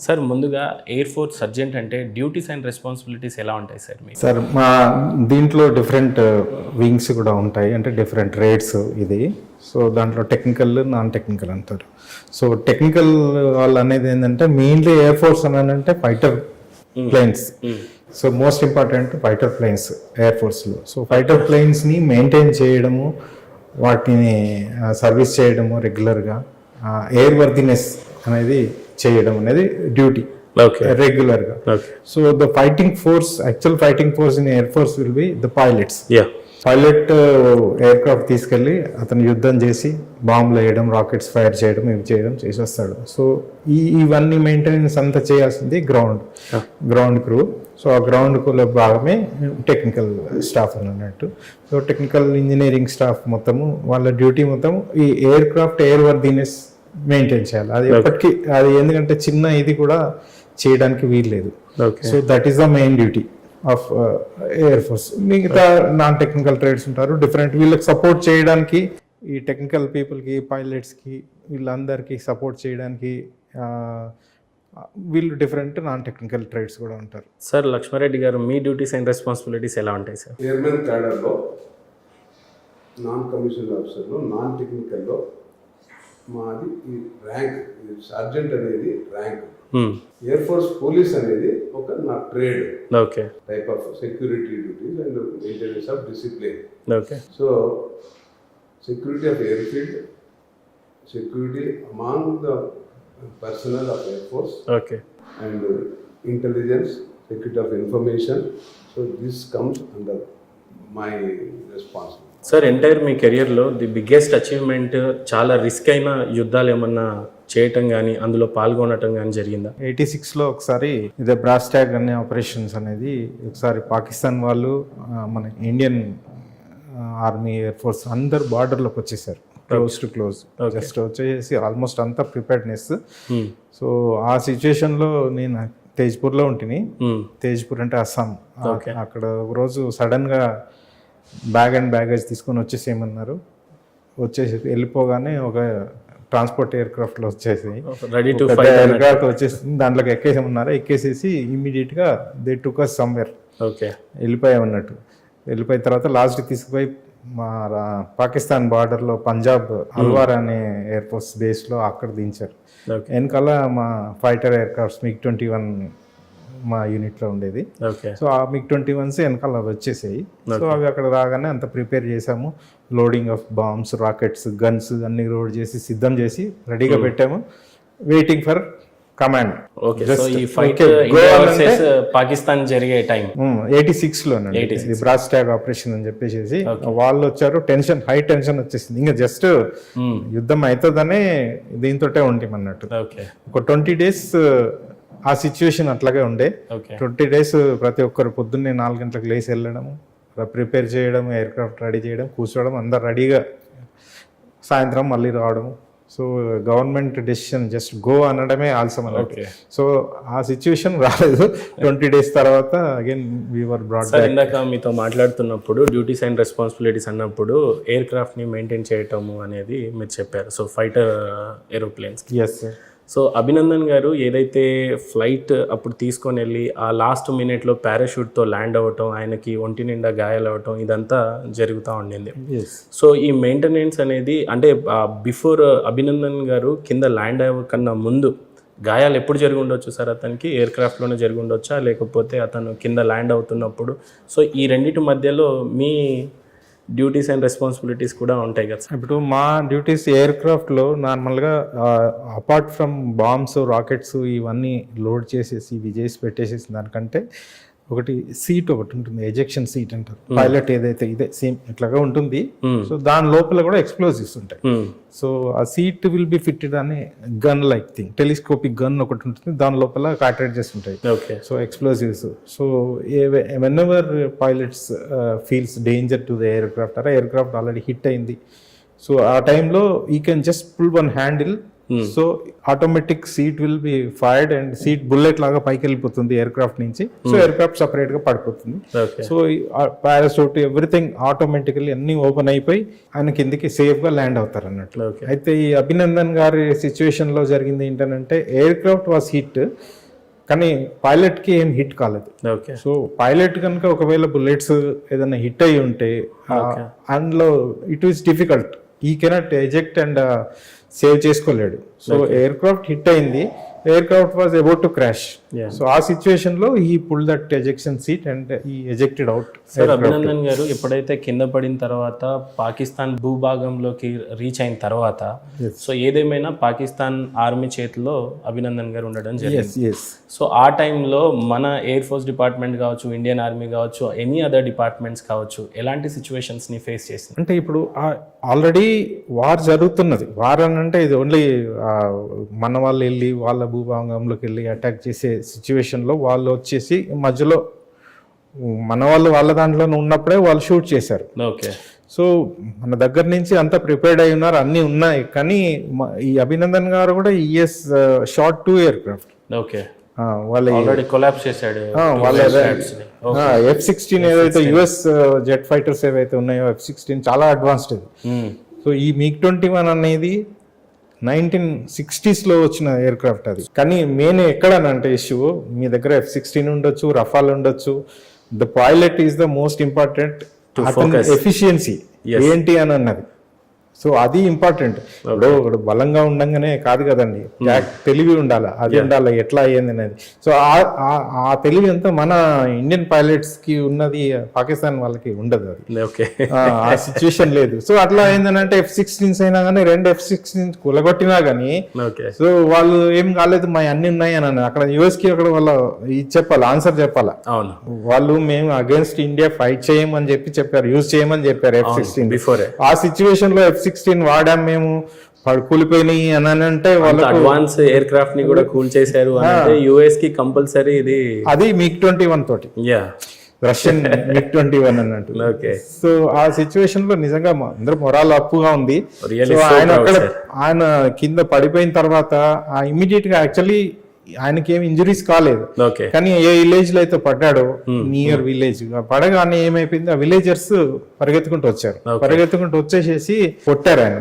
Sir ముందుగా air force sergeant అంటే duties and responsibilities ఎలా ఉంటాయి సార్ మీకు? సార్ మా దీంట్లో డిఫరెంట్ వింగ్స్ కూడా ఉంటాయి, అంటే డిఫరెంట్ రేట్స్ ఇది. సో దాంట్లో టెక్నికల్, నాన్ టెక్నికల్ అంటారు. సో టెక్నికల్ వాళ్ళు అనేది ఏంటంటే మెయిన్లీ ఎయిర్ ఫోర్స్ అని అంటే fighter planes. So most important fighter planes air ఫోర్స్లో. సో ఫైటర్ ప్లేన్స్ని మెయింటైన్ చేయడము, వాటిని సర్వీస్ చేయడము రెగ్యులర్గా, ఎయిర్ వర్దినెస్ అనేది చేయడం అనేది డ్యూటీ రెగ్యులర్గా. So the fighting force, actual fighting force in air force will be the pilots. Pilot air craft తీసుకెళ్ళి అతను యుద్ధం చేసి బాంబులు వేయడం, రాకెట్స్ ఫైర్ చేయడం, ఇవి చేయడం చేసి వస్తాడు. సో ఇవన్నీ మెయింటెనెన్స్ అంతా చేయాల్సింది గ్రౌండ్ క్రూ. సో ఆ గ్రౌండ్ క్రూలో భాగమే టెక్నికల్ స్టాఫ్ అని అన్నట్టు. సో టెక్నికల్ ఇంజనీరింగ్ స్టాఫ్ మొత్తము వాళ్ళ డ్యూటీ మొత్తం ఈ air craft air worthiness maintain చేయాలి. అది ఎప్పటికీ అది ఎందుకంటే చిన్న ఇది కూడా చేయడానికి వీల్లేదు. So that is the main duty of air force. మిగతా నాన్ టెక్నికల్ ట్రేడ్స్ ఉంటారు డిఫరెంట్, వీళ్ళకి సపోర్ట్ చేయడానికి, ఈ టెక్నికల్ పీపుల్కి, పైలట్స్కి, వీళ్ళందరికీ సపోర్ట్ చేయడానికి వీళ్ళు డిఫరెంట్ నాన్ టెక్నికల్ ట్రేడ్స్ కూడా ఉంటారు. సార్ లక్ష్మారెడ్డి గారు, మీ డ్యూటీస్ అండ్ రెస్పాన్సిబిలిటీస్ ఎలా ఉంటాయి సార్? ఎయిర్మెన్ క్యాడర్లో, నాన్ కమిషన్ ఆఫీసర్లో, నాన్ టెక్నికల్లో మాది ఈ ర్యాంక్, సర్జెంట్ అనేది ర్యాంక్. ఎయిర్ ఫోర్స్ పోలీస్ అనేది ఒక నా trade, type of security duties and maintenance of discipline. So security of air field, security among the personnel of Air Force, and intelligence, security of information. So this comes under my responsibility. Sir entire మీ కెరియర్లో the biggest achievement, చాలా risk అయిన యుద్ధాలు ఏమన్నా చేయటం కానీ అందులో పాల్గొనటం కానీ జరిగిందా? 86లో ఒకసారి ఇదే బ్రాస్ ట్యాగ్ అనే ఆపరేషన్స్ అనేది ఒకసారి పాకిస్తాన్ వాళ్ళు మన ఇండియన్ ఆర్మీ, ఎయిర్ ఫోర్స్ అందరు బార్డర్లోకి వచ్చేసారు, క్లోజ్ టు క్లోజ్. జస్ట్ వచ్చేసి ఆల్మోస్ట్ అంతా ప్రిపేర్డ్నెస్. సో ఆ సిచ్యువేషన్లో నేను తేజ్పూర్లో ఉంటుంది. తేజ్పూర్ అంటే అస్సాం. అక్కడ ఒక రోజు సడన్గా బ్యాగ్ అండ్ బ్యాగేజ్ తీసుకొని వచ్చేసేయమన్నారు. వెళ్ళిపోగానే ఒక ట్రాన్స్పోర్ట్ ఎయిర్ క్రాఫ్ట్లో వచ్చేసి ఎయిర్ క్రాఫ్ట్ వచ్చేసింది, దాంట్లోకి ఎక్కేసేమన్నారు. ఎక్కేసేసి ఇమ్మీడియట్గా దే టుక్ అస్ సమ్వేర్, వెళ్ళిపోయామన్నట్టు. వెళ్ళిపోయిన తర్వాత లాస్ట్కి తీసుకుపోయి మా పాకిస్తాన్ బార్డర్లో పంజాబ్ అల్వార్ అనే ఎయిర్ ఫోర్స్ బేస్లో అక్కడ దించారు. వెనకాల మా ఫైటర్ ఎయిర్ క్రాఫ్ట్స్ MiG-21 మా యూనిట్లో ఉండేది. సో ఆ MiG-21s వెనకాల వచ్చేసాయి. సో అవి అక్కడ రాగానే అంత ప్రిపేర్ చేసాము. Loading of bombs, rockets, guns అన్ని లోడ్ చేసి సిద్ధం చేసి రెడీగా పెట్టాము, వెయిటింగ్ ఫర్ కమాండ్. పాకిస్తాన్ జరిగే టైం 86లో బ్రాస్ ట్యాగ్ ఆపరేషన్ అని చెప్పేసి వాళ్ళు వచ్చారు. టెన్షన్, హై టెన్షన్ వచ్చేసింది. ఇంకా జస్ట్ యుద్ధం అవుతుందనే దీంతో ఉంటాం అన్నట్టు. ఒక 20 days ఆ సిచ్యువేషన్ అట్లాగే ఉండే. 20 days ప్రతి ఒక్కరు పొద్దున్నే 4 గంటలకు లేచి వెళ్ళడము, ప్రిపేర్ చేయడం, ఎయిర్ క్రాఫ్ట్ రెడీ చేయడం, కూర్చోవడం, అందరు రెడీగా సాయంత్రం మళ్ళీ రావడం. So government decision just go అనడమే ఆలస్యం అన్నట్టు. సో ఆ సిచ్యువేషన్ రాలేదు. 20 days తర్వాత again we were brought back. ఇందాక మీతో మాట్లాడుతున్నప్పుడు డ్యూటీస్ అండ్ రెస్పాన్సిబిలిటీస్ అన్నప్పుడు ఎయిర్ క్రాఫ్ట్ని మెయింటైన్ చేయటము అనేది మీరు చెప్పారు. So fighter aeroplanes. Yes sir. సో అభినందన్ గారు ఏదైతే ఫ్లైట్ అప్పుడు తీసుకొని వెళ్ళి ఆ లాస్ట్ మినిట్లో పారాషూట్తో ల్యాండ్ అవ్వటం, ఆయనకి ఒంటి నిండా గాయాలు అవ్వటం, ఇదంతా జరుగుతూ ఉండింది. సో ఈ మెయింటెనెన్స్ అనేది అంటే బిఫోర్ అభినందన్ గారు కింద ల్యాండ్ అవ్వకన్నా ముందు గాయాలు ఎప్పుడు జరిగి ఉండొచ్చు సార్ అతనికి? ఎయిర్ క్రాఫ్ట్లోనే జరిగి ఉండొచ్చా, లేకపోతే అతను కింద ల్యాండ్ అవుతున్నప్పుడు? సో ఈ రెండింటి మధ్యలో మీ డ్యూటీస్ అండ్ రెస్పాన్సిబిలిటీస్ కూడా ఉంటాయి కదా. ఇప్పుడు మా డ్యూటీస్ ఎయిర్ క్రాఫ్ట్లో నార్మల్గా అపార్ట్ ఫ్రమ్ బాంబ్స్, రాకెట్స్ ఇవన్నీ లోడ్ చేసేసి ఇవి చేసి పెట్టేసేసి దానికంటే ఒకటి సీట్ ఒకటి ఉంటుంది, ఎజెక్షన్ సీట్ అంటారు. పైలట్ ఏదైతే ఇదే సేమ్ ఇట్లాగా ఉంటుంది. సో దాని లోపల కూడా ఎక్స్ప్లోజివ్స్ ఉంటాయి. సో ఆ సీట్ విల్ బి ఫిట్టెడ్ అనే gun like thing, telescopic gun ఒకటి ఉంటుంది, దాని లోపల కార్ట్రిడ్జెస్ ఉంటాయి. So explosives. So whenever pilots feels danger to the aircraft, aircraft already hit అయింది. సో ఆ టైంలో you can just pull one handle so automatic seat will be fired and seat bullet లాగా పైకి వెళ్ళిపోతుంది aircraft నుంచి. So aircraft separate గా పడిపోతుంది. Okay. So parachute everything automatically అన్ని ఓపెన్ అయిపోయి ఆయన కిందికి సేఫ్ గా ల్యాండ్ అవుతారు అన్నట్టు. ఓకే. అయితే ఈ అభినందన్ గారి సిచ్యువేషన్ లో జరిగింది ఏంటంటే ఎయిర్ క్రాఫ్ట్ వాస్ హిట్, కానీ పైలట్ కి ఏం హిట్ కాలేదు. ఓకే. సో పైలట్ కనుక ఒకవేళ బుల్లెట్స్ ఏదైనా హిట్ అయి ఉంటే అందులో it is difficult, he cannot eject and save చేసుకోలేడు. సో ఎయిర్ క్రాఫ్ట్ హిట్ అయింది, aircraft was about to crash. So ఆ సిచ్యువేషన్ లో he pull that ejection seat and he ejected out. Sir Abhinandan గారు ఎప్పుడైతే కింద పడిన తర్వాత పాకిస్తాన్ భూభాగంలోకి రీచ్ అయిన తర్వాత సో ఏదేమైనా పాకిస్తాన్ ఆర్మీ చేతిలో అభినందన్ గారు ఉండడం జరిగింది. సో ఆ టైంలో మన ఎయిర్ ఫోర్స్ డిపార్ట్మెంట్ కావచ్చు, ఇండియన్ ఆర్మీ కావచ్చు, ఎనీ అదర్ డిపార్ట్మెంట్స్ కావచ్చు, ఎలాంటి సిచ్యువేషన్స్ ని ఫేస్ చేసింది? అంటే ఇప్పుడు ఆల్రెడీ వార్ జరుగుతున్నది. వార్ అని అంటే ఇది ఓన్లీ మన వాళ్ళు వెళ్ళి వాళ్ళ భూభాగంలోకి వెళ్ళి అటాక్ చేసే సిచ్యువేషన్లో వాళ్ళు వచ్చేసి మధ్యలో మన వాళ్ళు వాళ్ళ దాంట్లోనే ఉన్నప్పుడే వాళ్ళు షూట్ చేశారు. ఓకే. సో మన దగ్గర నుంచి అంతా ప్రిపేర్డ్ అయి ఉన్నారు, అన్నీ ఉన్నాయి. కానీ ఈ అభినందన్ గారు కూడా is shot 2 aircraft. Okay. వాళ్ళ ఆల్రెడీ కొలాప్స్ చేశాడు. వాళ్ళ F-16 ఏదైతే యుఎస్ జెట్ ఫైటర్స్ ఏవైతే ఉన్నాయో F-16 చాలా అడ్వాన్స్డ్ ఇది. సో ఈ MiG-21 అనేది 1960s లో వచ్చిన ఎయిర్ క్రాఫ్ట్ అది. కానీ మెయిన్ ఎక్కడనంటే ఇష్యూ, మీ దగ్గర F-16 ఉండొచ్చు, రఫాల్ ఉండొచ్చు, the pilot is the most important. Efficiency ఏంటి అని అన్నది. సో అది ఇంపార్టెంట్. ఇప్పుడు బలంగా ఉండంగానే కాదు కదండి, తెలివి ఉండాలి, అది ఉండాలి, ఎట్లా అయ్యింది అనేది. సో ఆ తెలివి అంతా మన ఇండియన్ పైలట్స్ కి ఉన్నది, పాకిస్తాన్ వాళ్ళకి ఉండదు అది. ఓకే. ఆ సిచ్యువేషన్ లేదు. సో అట్లా ఏంటంటే F-16 అయినా కానీ 2 F-16 కులగొట్టినా కానీ సో వాళ్ళు ఏం కాలేదు, మా అన్ని ఉన్నాయి అని అన్నారు. అక్కడ యుఎస్ కి అక్కడ వాళ్ళ ఇది చెప్పాలి, ఆన్సర్ చెప్పాలా. అవును. వాళ్ళు మేము అగేన్స్ట్ ఇండియా ఫైట్ చేయమని చెప్పారు, యూజ్ చేయమని చెప్పారు F-16 బిఫోర్. ఆ సిచ్యువేషన్ లో F-16 వాడాం మేము, కూలిపోయినాయి అని అంటే వాళ్ళు అడ్వాన్స్ ఎయిర్ క్రాఫ్ట్ ని కూడా కూల్ చేశారు అంటే యుఎస్ కి కంపల్సరీ ఇది. అది MiG-21 తోటి, రష్యన్ MiG-21 అన్నట్టు. ఓకే. సో ఆ సిచ్యువేషన్ లో నిజంగా అందరూ మొరాల్ అప్పుగా ఉంది. ఆయన కింద పడిపోయిన తర్వాత ఇమీడియట్ గా యాక్చువల్లీ ఆయనకి ఏమి ఇంజరీస్ కాలేదు, కానీ ఏ విలేజ్ లో అయితే పడ్డాడో నియర్ విలేజ్ పడగానే ఏమైపోయింది, ఆ విలేజర్స్ పరిగెత్తుకుంటూ వచ్చారు. పరిగెత్తుకుంటూ వచ్చేసేసి కొట్టారు ఆయన,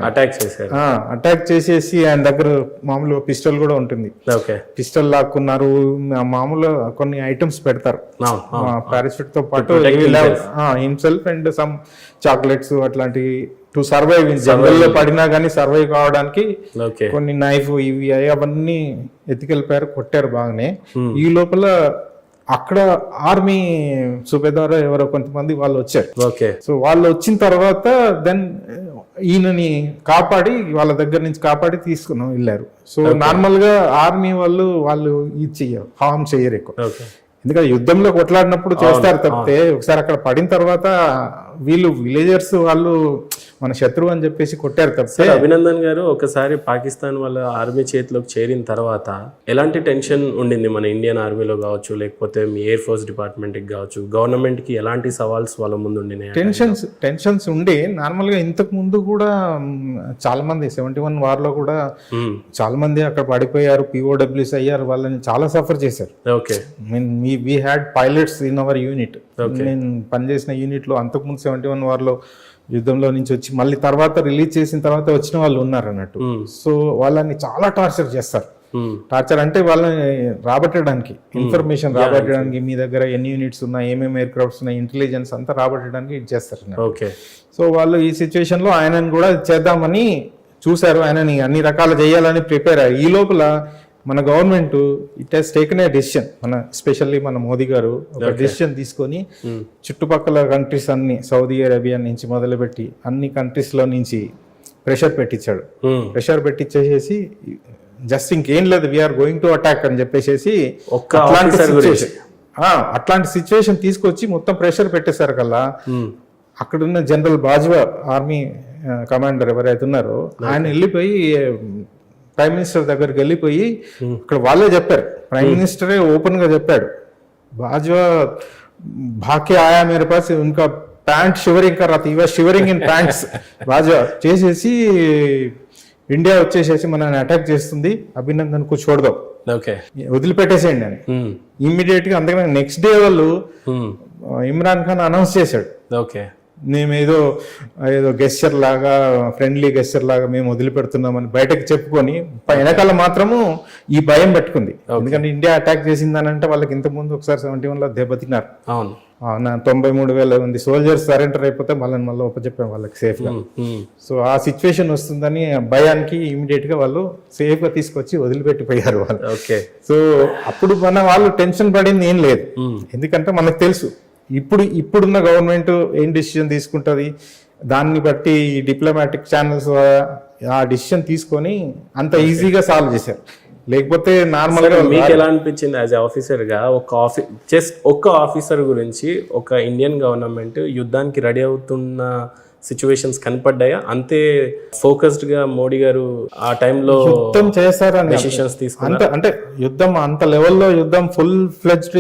అటాక్ చేసేసి ఆయన దగ్గర మామూలుగా పిస్టల్ కూడా ఉంటుంది, పిస్టల్ లాక్కున్నారు. మామూలుగా కొన్ని ఐటమ్స్ పెడతారు పారాషూట్ తో పాటు, హిమ్సెల్ఫ్ అండ్ సమ్ చాక్లెట్స్ అట్లాంటి టు సర్వైవ్. జంగల్లో పడినా కానీ సర్వైవ్ కావడానికి కొన్ని నైఫ్ ఇవి అవన్నీ ఎత్తుకెళ్ళిపోయారు, కొట్టారు బాగానే. ఈ లోపల అక్కడ ఆర్మీ సుబేదార్ ఎవరో కొంతమంది వాళ్ళు వచ్చారు. సో వాళ్ళు వచ్చిన తర్వాత దెన్ ఈయనని కాపాడి వాళ్ళ దగ్గర నుంచి కాపాడి తీసుకుని వెళ్ళారు. సో నార్మల్ గా ఆర్మీ వాళ్ళు ఇది చెయ్యరు, హార్మ్ చెయ్యరు ఎక్కువ, ఎందుకంటే యుద్ధంలో కొట్లాడినప్పుడు చేస్తారు తప్పితే ఒకసారి అక్కడ పడిన తర్వాత వీళ్ళు విలేజర్స్ వాళ్ళు మన శత్రువు అని చెప్పేసి కొట్టారు తప్పితే. అభినందన్ గారు ఒకసారి పాకిస్తాన్ వాళ్ళ ఆర్మీ చేతిలోకి చేరిన తర్వాత ఎలాంటి టెన్షన్ ఉండింది మన ఇండియన్ ఆర్మీలో కావచ్చు, లేకపోతే మీ ఎయిర్ ఫోర్స్ డిపార్ట్మెంట్ కి కావచ్చు, గవర్నమెంట్ కి ఎలాంటి సవాల్స్ వాళ్ళ ముందు ఉండినాయి? టెన్షన్స్ ఉండి నార్మల్ గా ఇంతకు ముందు కూడా చాలా మంది 71 వార్ లో కూడా చాలా మంది అక్కడ పడిపోయారు, POWs అయ్యారు, వాళ్ళని చాలా సఫర్ చేశారు. Okay. We had pilots in our unit. నేను పనిచేసిన యూనిట్ లో అంతకుముందు 71 వార్ లో యుద్ధంలో నుంచి వచ్చి మళ్ళీ తర్వాత రిలీజ్ చేసిన తర్వాత వచ్చిన వాళ్ళు ఉన్నారు అన్నట్టు. సో వాళ్ళని చాలా టార్చర్ చేస్తారు. టార్చర్ అంటే వాళ్ళని రాబట్టడానికి, ఇన్ఫర్మేషన్ రాబట్టడానికి, మీ దగ్గర ఎన్ని యూనిట్స్ ఉన్నాయి, ఏమేమి ఎయిర్ క్రాఫ్ట్స్ ఉన్నాయి, ఇంటెలిజెన్స్ అంతా రాబట్టడానికి ఇది చేస్తారు. సో వాళ్ళు ఈ సిచ్యువేషన్ లో ఆయనను కూడా చేద్దామని చూశారు, ఆయనని అన్ని రకాలు చేయాలని ప్రిపేర్ అయ్యారు. ఈ లోపల మన government it has taken a decision, మన ఎస్పెషల్లీ మన మోదీ గారు ఒక డెసిషన్ తీసుకొని చుట్టుపక్కల కంట్రీస్ అన్ని, సౌదీ అరేబియా నుంచి మొదలుపెట్టి అన్ని కంట్రీస్ లో నుంచి ప్రెషర్ పెట్టించాడు. ప్రెషర్ పెట్టించేసి జస్ట్ ఇంకేం లేదు, వీఆర్ గోయింగ్ టు అటాక్ అని చెప్పేసి అట్లాంటి సిచ్యువేషన్ తీసుకొచ్చి మొత్తం ప్రెషర్ పెట్టేశారు కల్లా. అక్కడున్న జనరల్ బాజ్వా ఆర్మీ కమాండర్ ఎవరైతే ఉన్నారో ఆయన వెళ్ళిపోయి ప్రైమ్ మినిస్టర్ దగ్గరికి వెళ్ళిపోయి ఇక్కడ వాళ్ళే చెప్పారు, ప్రైమ్ మినిస్టరే ఓపెన్ గా చెప్పాడు, బాజ్వా భాకే ఆయా మేరే పాస్ ఉన్కా ప్యాంట్ షివరింగ్ కర్ రహా థీ, వా షివరింగ్ ఇన్ ప్యాంట్స్ బాజ్వా చేసేసి ఇండియా వచ్చేసేసి మనల్ని అటాక్ చేస్తుంది, అభినందన్ కు చూడదాం, ఓకే. వదిలిపెట్టేసేయండి అని ఇమ్మీడియట్ గా. అందుకని నెక్స్ట్ డే వాళ్ళు ఇమ్రాన్ ఖాన్ అనౌన్స్ చేశాడు, ఓకే, మేము ఏదో గెస్చర్ లాగా, ఫ్రెండ్లీ గెస్చర్ లాగా మేము వదిలిపెడుతున్నామని బయటకు చెప్పుకొని వెనకాల మాత్రము ఈ భయం పెట్టుకుంది. ఎందుకంటే ఇండియా అటాక్ చేసిందనంటే వాళ్ళకి ఇంతకుముందు ఒకసారి 71లో దెబ్బతిన్నారు. అవును, 93,000 మంది సోల్జర్స్ సరెండర్ అయిపోతే మళ్ళీ ఒప్పచెప్పాం వాళ్ళకి సేఫ్ గా. సో ఆ సిచ్యువేషన్ వస్తుందని భయానికి ఇమీడియట్ గా వాళ్ళు సేఫ్ గా తీసుకొచ్చి వదిలిపెట్టిపోయారు వాళ్ళు. ఓకే. సో అప్పుడు మన వాళ్ళు టెన్షన్ పడింది ఏం లేదు, ఎందుకంటే మనకు తెలుసు ఇప్పుడున్న గవర్నమెంట్ ఏం డిసిషన్ తీసుకుంటుంది, దాన్ని బట్టి డిప్లొమాటిక్ ఛానల్స్ ఆ డిసిషన్ తీసుకొని అంత ఈజీగా సాల్వ్ చేశారు. లేకపోతే నార్మల్ గా మీకు ఎలా అనిపించింది యాజ్ ఆఫీసర్ గా, ఒక్క ఆఫీసర్ గురించి ఒక ఇండియన్ గవర్నమెంట్ యుద్ధానికి రెడీ అవుతున్న సిచ్యువేషన్స్ కనపడ్డాయా? అంతే ఫోకస్డ్ గా మోడీ గారు ఆ టైంలో యుద్ధం చేస్తారని డెసిషన్స్ తీసుకున్నారు? అంటే యుద్ధం అంత లెవెల్లో యుద్ధం ఫుల్ ఫ్లెడ్జ్డ్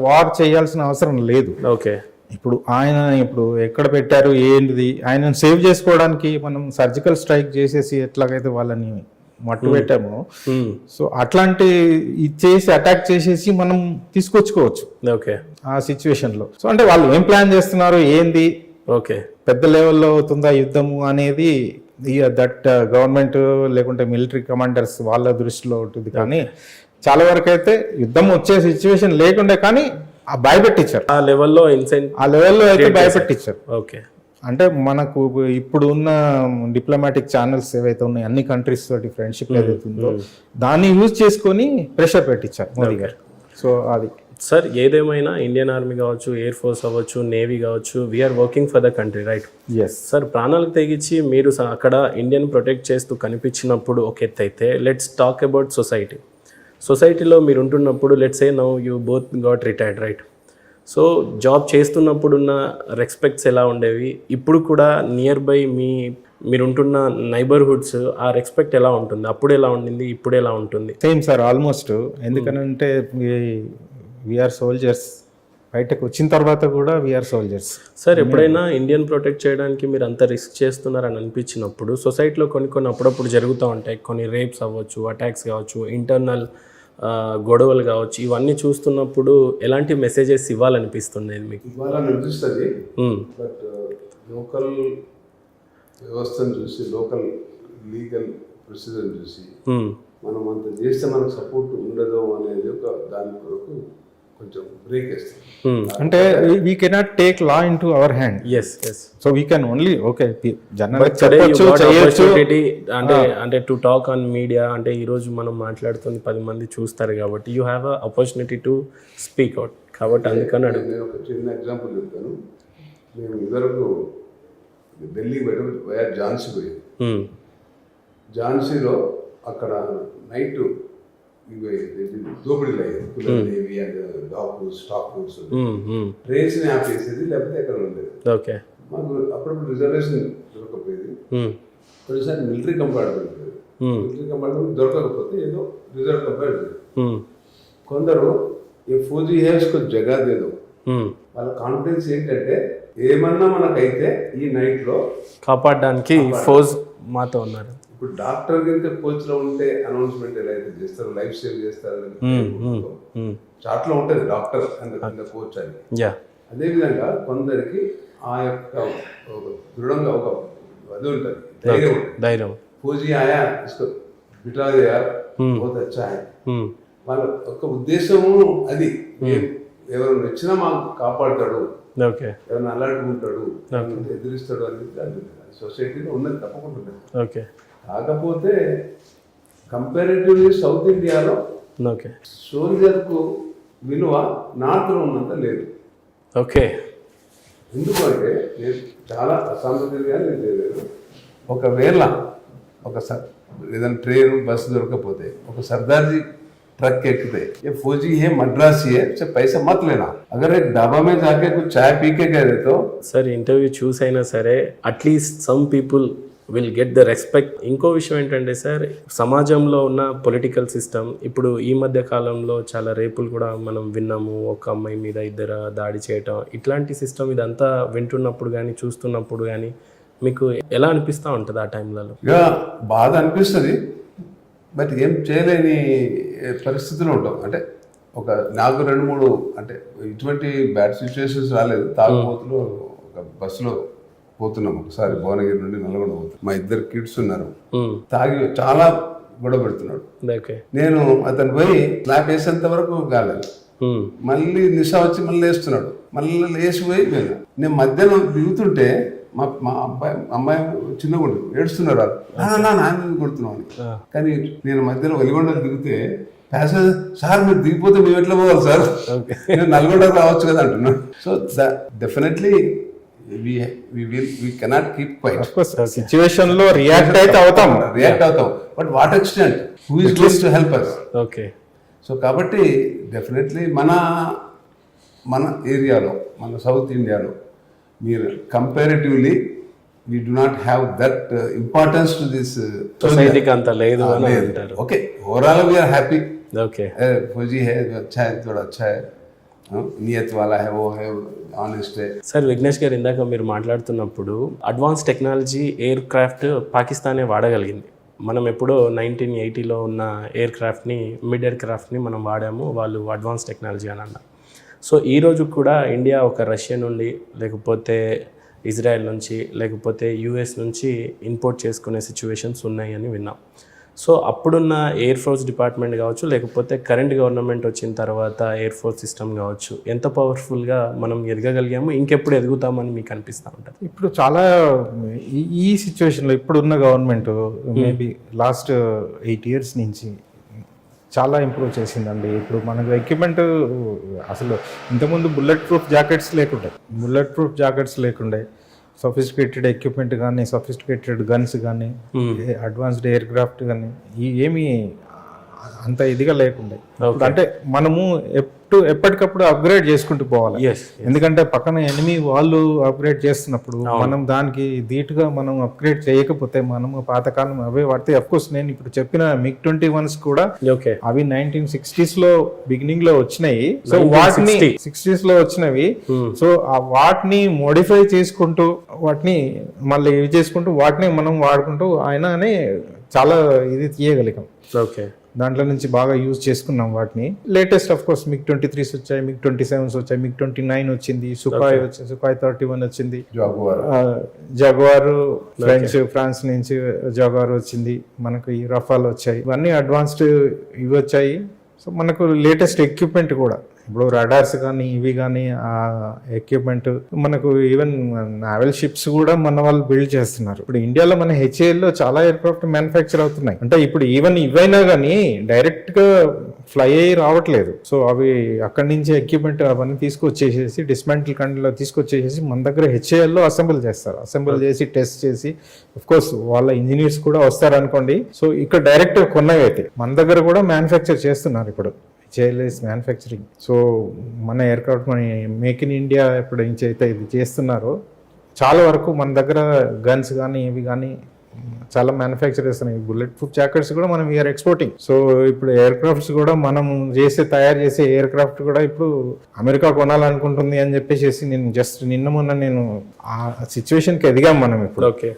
వార్ చేయాల్సిన అవసరం లేదు. ఓకే. ఇప్పుడు ఎక్కడ పెట్టారు ఏంటిది, ఆయనను సేవ్ చేసుకోవడానికి మనం సర్జికల్ స్ట్రైక్ చేసేసి ఎట్లాగైతే వాళ్ళని మట్టు పెట్టామో, సో అట్లాంటి చేసి అటాక్ చేసేసి మనం తీసుకొచ్చుకోవచ్చు ఓకే ఆ సిచ్యువేషన్ లో. సో అంటే వాళ్ళు ఏం ప్లాన్ చేస్తున్నారు ఏంది, ఓకే, పెద్ద లెవెల్లో అవుతుందా యుద్ధము అనేది దట్ గవర్నమెంట్ లేకుంటే మిలిటరీ కమాండర్స్ వాళ్ళ దృష్టిలో ఉంటుంది. కానీ చాలా వరకు అయితే యుద్ధం వచ్చే సిచ్యువేషన్ లేకుండే కానీ ఆ భయపెట్టించారు, ఆ లెవెల్లో అయితే భయపెట్టించారు. ఓకే. అంటే మనకు ఇప్పుడు ఉన్న డిప్లొమాటిక్ ఛానల్స్ ఏవైతే ఉన్నాయి అన్ని కంట్రీస్ తోటి ఫ్రెండ్షిప్ ఏదైతే ఉందో దాన్ని యూజ్ చేసుకొని ప్రెషర్ పెట్టించారు మోదీ గారు. సో అది సార్, ఏదేమైనా ఇండియన్ ఆర్మీ కావచ్చు, ఎయిర్ ఫోర్స్ అవ్వచ్చు, నేవీ కావచ్చు, we are working for the country, right? Yes sir, ప్రాణాలకు తెగించి మీరు అక్కడ ఇండియన్ ప్రొటెక్ట్ చేస్తూ కనిపించినప్పుడు ఒక ఎత్తు అయితే, లెట్స్ టాక్ అబౌట్ సొసైటీలో మీరు ఉంటున్నప్పుడు, let's say now you both got retired, right? So job చేస్తున్నప్పుడున్న రెస్పెక్ట్స్ ఎలా ఉండేవి, ఇప్పుడు కూడా నియర్ బై మీరు ఉంటున్న నైబర్హుడ్స్ ఆ రెస్పెక్ట్ ఎలా ఉంటుంది, అప్పుడు ఎలా ఉండింది, ఇప్పుడు ఎలా ఉంటుంది? Same sir, almost. ఎందుకనంటే వీఆర్ సోల్జర్స్, బయటకు వచ్చిన తర్వాత కూడా వీఆర్ సోల్జర్స్. సార్, ఎప్పుడైనా ఇండియన్ ప్రొటెక్ట్ చేయడానికి మీరు అంత రిస్క్ చేస్తున్నారని అనిపించినప్పుడు సొసైటీలో కొన్ని అప్పుడప్పుడు జరుగుతూ ఉంటాయి, కొన్ని రేప్స్ అవ్వచ్చు, అటాక్స్ కావచ్చు, ఇంటర్నల్ గొడవలు కావచ్చు, ఇవన్నీ చూస్తున్నప్పుడు ఎలాంటి మెసేజెస్ ఇవ్వాలనిపిస్తుంది మీకు? ఇవ్వాలనిపిస్తుంది, బట్ లోకల్ వ్యవస్థను చూసి, లోకల్ లీగల్ ప్రొసీజర్ చూసి మనం అంత చేస్తే మనకు సపోర్ట్ ఉండదు అనేది ఒక దాని కొరకు కొంచెం బ్రేక్ వేస్తాం. అంటే we cannot take law in to our hand. So we can only అంటే టు టాక్ ఆన్ మీడియా, అంటే ఈరోజు మనం మాట్లాడుతుంది 10 మంది చూస్తారు కాబట్టి you have a opportunity to speak out. కాబట్టి అందుకని నేను ఒక చిన్న ఎగ్జాంపుల్ చెప్తాను. మేము ఇదివరకు ఢిల్లీ పోయి ఝాన్సీ పోయాం. ఝాన్సీలో అక్కడ నైట్ దోపిడీలు అయ్యాయి, అండ్ స్టాక్ ట్రైన్స్ ని ఆపేసేది, లేకపోతే ఎక్కడ ఉండేది. ఓకే. మాకు అప్పుడప్పుడు రిజర్వేషన్ దొరకకపోయేది, కొన్నిసారి మిలిటరీ కంపార్ట్మెంట్ దొరకకపోతే ఏదో రిజర్వ్ కంపార్ట్మెంట్. కొందరు ఈ ఫౌజీ హేస్ కు జగా దేదో, వాళ్ళ కాన్ఫిడెన్స్ ఏంటంటే ఏమన్నా మనకైతే ఈ నైట్ లో కాపాడడానికి ఫౌజ్ మాతో ఉన్నారు. ఇప్పుడు డాక్టర్ కనుక కోచ్ లో ఉంటే అనౌన్స్మెంట్ ఎలా అయితే చేస్తారు, లైఫ్ సేవ్ చేస్తారు, చాట్లో ఉంటుంది డాక్టర్ అండ్ కోచ్ అని. అదేవిధంగా కొందరికి ఆ యొక్క దృఢంగా ఒక అది ఉంటుంది, ధైర్యం. ఫౌజీ ఆయా ఇస్కో బిటా దే యార్ బహుత్ అచ్చా హై, వాళ్ళ యొక్క ఉద్దేశము అది. ఎవరు వచ్చినా మాకు కాపాడతాడు, ఎవరైనా అలర్ట్ ఉంటాడు, ఎదిరిస్తాడు అనేది సొసైటీలో ఉన్నది, తప్పకుండా ఉన్నది. కాకపోతే కంపారిటివ్లీ సౌత్ ఇండియాలో సోల్జర్కు విలువ నార్త్లో ఉన్నంత లేదు. ఓకే. ఎందుకంటే నేను చాలా అసాంప్రదాయంగా నేను ఒకవేళ ఏదైనా ట్రైన్ బస్సు దొరకపోతే ఒక సర్దార్జీ ट्रक एकते ये फौजी है मद्रासी है से पैसा मत लेना, अगर एक ढाबा में जाके कुछ चाय पी के गए तो सर ఇంటర్వ్యూ చూసైనా సరే at least some people will get the respect. ఇంకో విషయం ఏంటంటే సార్, సమాజంలో ఉన్న పొలిటికల్ సిస్టమ్ ఇప్పుడు ఈ మధ్య కాలంలో చాలా రేపులు కూడా మనం విన్నాము, ఒక అమ్మాయి మీద 2 దాడి చేయటం, ఇట్లాంటి సిస్టమ్ ఇదంతా వింటున్నప్పుడు కానీ చూస్తున్నప్పుడు కానీ మీకు ఎలా అనిపిస్తూ ఉంటుంది ఆ టైంలలో? ఇక బాధ అనిపిస్తుంది, బట్ ఏం చేయలేని పరిస్థితిలో ఉంటాం. అంటే నాకు 2-3 అంటే ఇటువంటి బ్యాడ్ సిచ్యువేషన్స్ రాలేదు. తాగుబోతులు ఒక బస్సులో పోతున్నాం ఒకసారి, భువనగిరి నుండి నల్గొండ పోతున్నాం. మా 2 కిడ్స్ ఉన్నారు, తాగి చాలా గొడవ పెడుతున్నాడు. నేను అతను పోయి స్లాబ్ వేసేంత వరకు కాలేదు, మళ్ళీ నిశా వచ్చి మళ్ళీ వేస్తున్నాడు, మళ్ళీ లేచిపోయి వెళ్ళా. నేను మధ్యాహ్నం దిగుతుంటే మా అమ్మాయి చిన్నగా ఉంటుంది, ఏడుస్తున్నారు వాళ్ళు, నాన్న కొడుతున్నాం అని. కానీ నేను మధ్యలో వెలిగొండ దిగితే ప్యాసింజర్, సార్ మీరు దిగిపోతే మేము ఎట్లా పోవాలి సార్, నేను నల్గొండకు రావచ్చు కదా అంటున్నాను. So definitely we cannot keep quiet. Situation లో రియాక్ట్ అవుతాం, but what extent, who is going to help us? Okay. So కాబట్టి డెఫినెట్లీ మన ఏరియాలో, మన సౌత్ ఇండియాలో మీరు comparatively we do not have that importance to this సొసైటీకి అంత లేదు అని అంటారు. Okay, overall we are happy. Okay, फौजी है अच्छा है, थोड़ा अच्छा है, नियत वाला है, वो है, ऑनेस्ट है. సార్ విఘ్నేష్ గారు, ఇందాక మీరు మాట్లాడుతున్నప్పుడు అడ్వాన్స్ టెక్నాలజీ ఎయిర్ క్రాఫ్ట్ పాకిస్తానే వాడగలిగింది. మనం ఎప్పుడో 1980లో ఉన్న ఎయిర్ క్రాఫ్ట్ని, మిడ్ ఎయిర్ క్రాఫ్ట్ని మనం వాడాము, వాళ్ళు అడ్వాన్స్ టెక్నాలజీ అని అన్నారు. సో ఈరోజు కూడా ఇండియా ఒక రష్యా నుండి, లేకపోతే ఇజ్రాయెల్ నుంచి, లేకపోతే యూఎస్ నుంచి ఇంపోర్ట్ చేసుకునే సిచ్యువేషన్స్ ఉన్నాయని విన్నాం. సో అప్పుడున్న ఎయిర్ ఫోర్స్ డిపార్ట్మెంట్ కావచ్చు, లేకపోతే కరెంట్ గవర్నమెంట్ వచ్చిన తర్వాత ఎయిర్ ఫోర్స్ సిస్టమ్ కావచ్చు, ఎంత పవర్ఫుల్గా మనం ఎదగగలిగాము, ఇంకెప్పుడు ఎదుగుతామని మీకు అనిపిస్తూ ఉంటుంది? ఇప్పుడు చాలా ఈ సిచ్యువేషన్లో ఇప్పుడున్న గవర్నమెంట్ మేబీ లాస్ట్ 8 years నుంచి చాలా ఇంప్రూవ్ చేసిందండి. ఇప్పుడు మనకు ఎక్విప్మెంట్ అసలు ఇంతకుముందు బుల్లెట్ ప్రూఫ్ జాకెట్స్ లేకుండే, సొఫిస్టికేటెడ్ ఎక్విప్మెంట్ కానీ, సొఫిస్టికేటెడ్ గన్స్ కానీ, అడ్వాన్స్డ్ ఎయిర్ క్రాఫ్ట్ కానీ ఏమీ అంత ఇదిగా లేకుండే. అంటే మనము ఎప్పటికప్పుడు అప్గ్రేడ్ చేసుకుంటూ పోవాలి. ఎందుకంటే పక్కన ఎనిమి వాళ్ళు అప్గ్రేడ్ చేస్తున్నప్పుడు మనం దానికి ధీటుగా మనం అప్గ్రేడ్ చేయకపోతే మనము పాతకాలం అవే వాడితే, అఫ్ కోర్స్ నేను ఇప్పుడు చెప్పిన MiG-21s కూడా అవి 1960s లో బిగినింగ్ లో వచ్చినాయి. సో వాటిని 60s లో వచ్చినవి. సో ఆ వాటిని మోడిఫై చేసుకుంటూ, వాటిని మళ్ళీ ఇవి చేసుకుంటూ, వాటిని మనం వాడుకుంటూ ఆయననే చాలా ఇది తీయగలిగాం. ఓకే, దాంట్లో నుంచి బాగా యూజ్ చేసుకున్నాం వాటిని. లేటెస్ట్ ఆఫ్ కోర్స్ MiG-23s వచ్చాయి, MiG-27s వచ్చాయి, MiG-29 వచ్చింది, సుఖాయ్ వచ్చింది, సుఖాయ్ 31 వచ్చింది, జాగ్వార్ ఫ్రాన్స్ నుంచి జాగ్వార్ వచ్చింది, మనకు ఈ రఫాల్ వచ్చాయి, ఇవన్నీ అడ్వాన్స్డ్ ఇవి వచ్చాయి. సో మనకు లేటెస్ట్ ఎక్విప్మెంట్ కూడా ఇప్పుడు రడార్స్ కానీ ఇవి కానీ ఆ ఎక్విప్మెంట్ మనకు ఈవెన్ నావల్ షిప్స్ కూడా మన వాళ్ళు బిల్డ్ చేస్తున్నారు. ఇప్పుడు ఇండియాలో మన HALలో చాలా ఎయిర్క్రాఫ్ట్ మ్యానుఫ్యాక్చర్ అవుతున్నాయి. అంటే ఇప్పుడు ఈవెన్ ఇవైనా కానీ డైరెక్ట్ గా ఫ్లై అయ్యి రావట్లేదు. సో అవి అక్కడి నుంచి ఎక్విప్మెంట్ అవన్నీ తీసుకొచ్చేసేసి డిస్మాంటిల్ కంట్రీలో తీసుకొచ్చేసేసి మన దగ్గర HALలో అసెంబుల్ చేస్తారు. అసెంబుల్ చేసి టెస్ట్ చేసి, అఫ్ కోర్స్ వాళ్ళ ఇంజనీర్స్ కూడా వస్తారు అనుకోండి. సో ఇక్కడ డైరెక్ట్ కొన్నవి అయితే మన దగ్గర కూడా మ్యానుఫ్యాక్చర్ చేస్తున్నారు ఇప్పుడు. HAL is manufacturing. సో మన ఎయిర్క్రాఫ్ట్ మన మేక్ ఇన్ ఇండియా ఎప్పుడు నుంచి అయితే ఇది చేస్తున్నారో చాలా వరకు మన దగ్గర గన్స్ కానీ ఇవి కానీ చాలా మ్యానుఫ్యాక్చర్ చేస్తున్నాయి. బుల్లెట్ ప్రూఫ్ జాకెట్స్ కూడా మనం వీఆర్ ఎక్స్పోర్టింగ్. సో ఇప్పుడు ఎయిర్ క్రాఫ్ట్స్ కూడా మనం తయారు చేసే ఎయిర్ క్రాఫ్ట్ కూడా ఇప్పుడు అమెరికా కొనాలనుకుంటుంది అని చెప్పేసి నేను జస్ట్ నిన్న మొన్న నేను ఆ సిచ్యువేషన్కి ఎదిగాం మనం ఇప్పుడు. ఓకే,